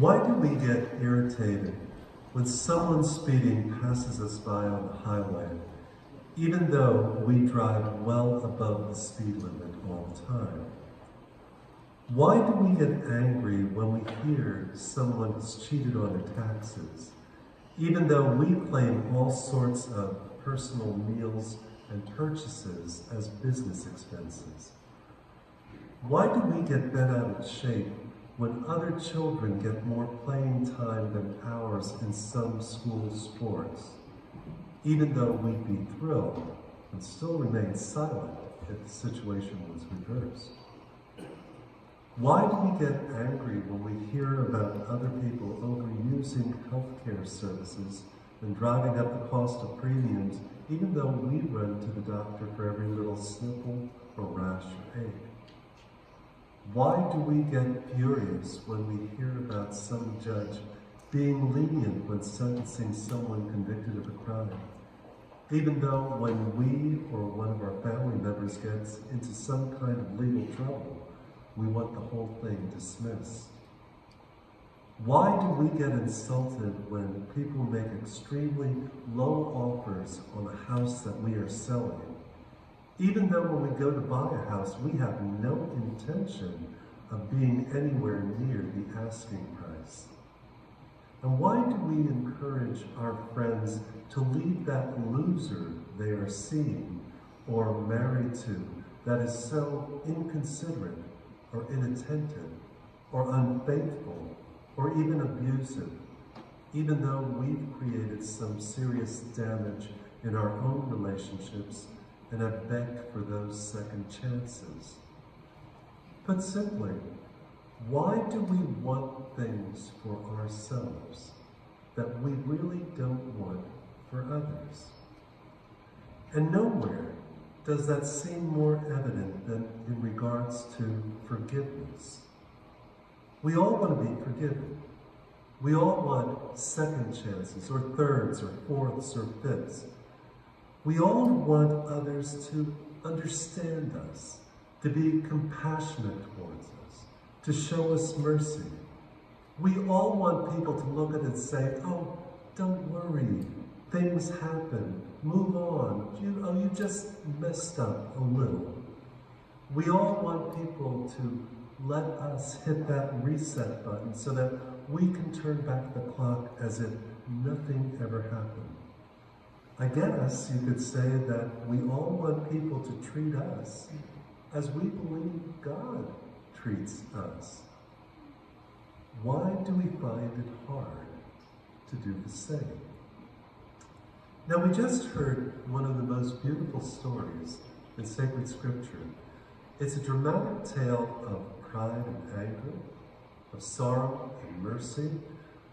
Why do we get irritated when someone speeding passes us by on the highway, even though we drive well above the speed limit all the time? Why do we get angry when we hear someone has cheated on their taxes, even though we claim all sorts of personal meals and purchases as business expenses? Why do we get bent out of shape when other children get more playing time than ours in some school sports, even though we'd be thrilled and still remain silent if the situation was reversed? Why do we get angry when we hear about other people overusing healthcare services and driving up the cost of premiums, even though we run to the doctor for every little sniffle or rash or ache? Why do we get furious when we hear about some judge being lenient when sentencing someone convicted of a crime, even though when we or one of our family members gets into some kind of legal trouble, we want the whole thing dismissed? Why do we get insulted when people make extremely low offers on a house that we are selling, even though when we go to buy a house, we have no intention of being anywhere near the asking price? And why do we encourage our friends to leave that loser they are seeing or married to that is so inconsiderate or inattentive or unfaithful or even abusive, even though we've created some serious damage in our own relationships and have begged for those second chances? Put simply, why do we want things for ourselves that we really don't want for others? And nowhere does that seem more evident than in regards to forgiveness. We all want to be forgiven. We all want second chances, or thirds, or fourths, or fifths. We all want others to understand us, to be compassionate towards us, to show us mercy. We all want people to look at it and say, oh, don't worry, things happen, move on, you just messed up a little. We all want people to let us hit that reset button so that we can turn back the clock as if nothing ever happened. I guess you could say that we all want people to treat us as we believe God treats us. Why do we find it hard to do the same? Now, we just heard one of the most beautiful stories in sacred scripture. It's a dramatic tale of pride and anger, of sorrow and mercy,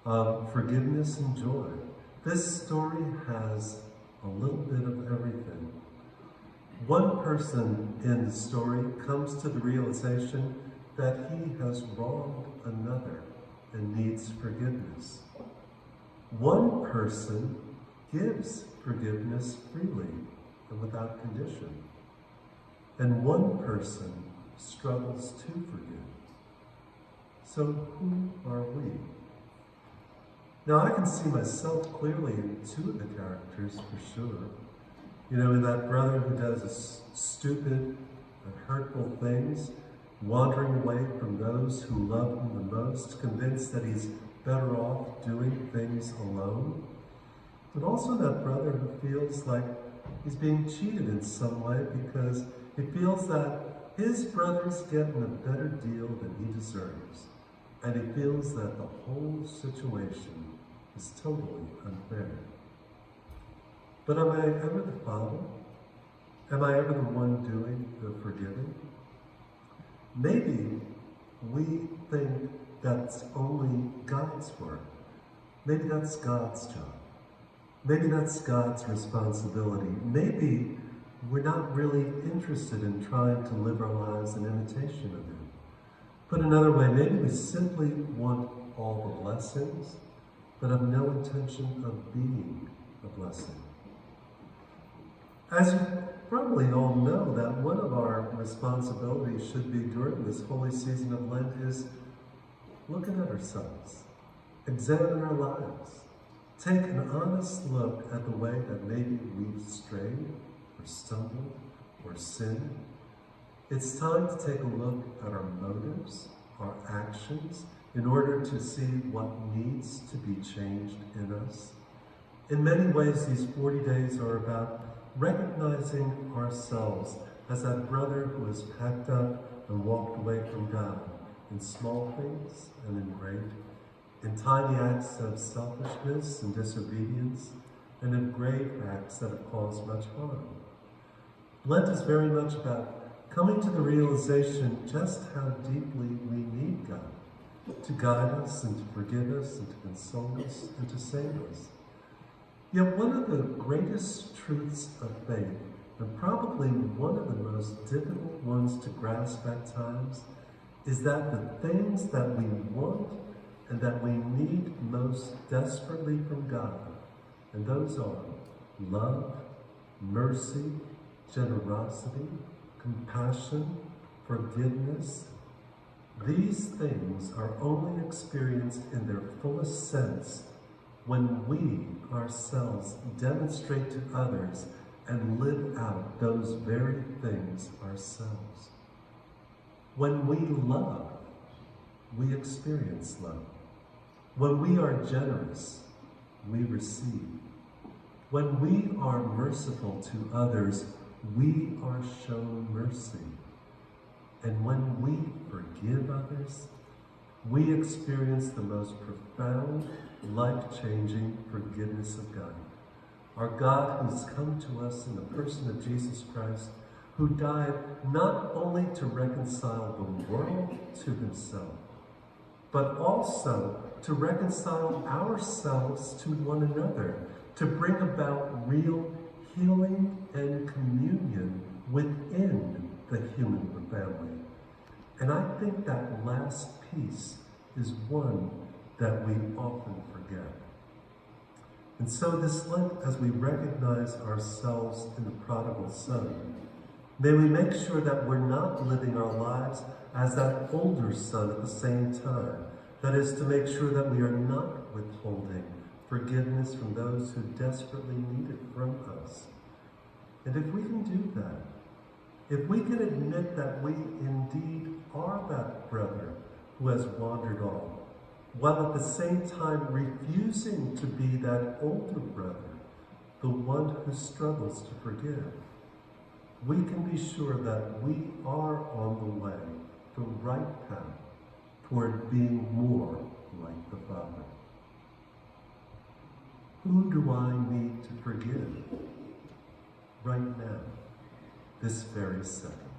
of forgiveness and joy. This story has a little bit of everything. One person in the story comes to the realization that he has wronged another and needs forgiveness. One person gives forgiveness freely and without condition. And one person struggles to forgive. So who are we? Now, I can see myself clearly in two of the characters for sure. You know, in that brother who does stupid and hurtful things, wandering away from those who love him the most, convinced that he's better off doing things alone. But also that brother who feels like he's being cheated in some way because he feels that his brother's getting a better deal than he deserves. And he feels that the whole situation is totally unfair. But am I ever the father? Am I ever the one doing the forgiving? Maybe we think that's only God's work. Maybe that's God's job. Maybe that's God's responsibility. Maybe we're not really interested in trying to live our lives in imitation of Him. Put another way, maybe we simply want all the blessings, but have no intention of being a blessing. As you probably all know, that one of our responsibilities should be during this holy season of Lent is looking at ourselves, Examine our lives. Take an honest look at the way that maybe we've strayed or stumbled or sinned. It's time to take a look at our motives, our actions, in order to see what needs to be changed in us. In many ways, these 40 days are about recognizing ourselves as that brother who has packed up and walked away from God in small things and in great, in tiny acts of selfishness and disobedience, and in great acts that have caused much harm. Lent is very much about coming to the realization just how deeply we need God to guide us and to forgive us and to console us and to save us. Yet one of the greatest truths of faith, and probably one of the most difficult ones to grasp at times, is that the things that we want and that we need most desperately from God, and those are love, mercy, generosity, compassion, forgiveness. These things are only experienced in their fullest sense when we ourselves demonstrate to others and live out those very things ourselves. When we love, we experience love. When we are generous, we receive. When we are merciful to others, we are shown mercy. And when we forgive others, we experience the most profound, life-changing forgiveness of God. Our God who's come to us in the person of Jesus Christ, who died not only to reconcile the world to himself, but also to reconcile ourselves to one another, to bring about real healing and communion within the human family. And I think that last piece is one that we often forget. And so this Lent, as we recognize ourselves in the prodigal son, may we make sure that we're not living our lives as that older son at the same time. That is, to make sure that we are not withholding forgiveness from those who desperately need it from us. And if we can do that, if we can admit that we indeed are that brother who has wandered off, while at the same time refusing to be that older brother, the one who struggles to forgive, we can be sure that we are on the way, the right path, toward being more like the Father. Who do I need to forgive right now, this very second?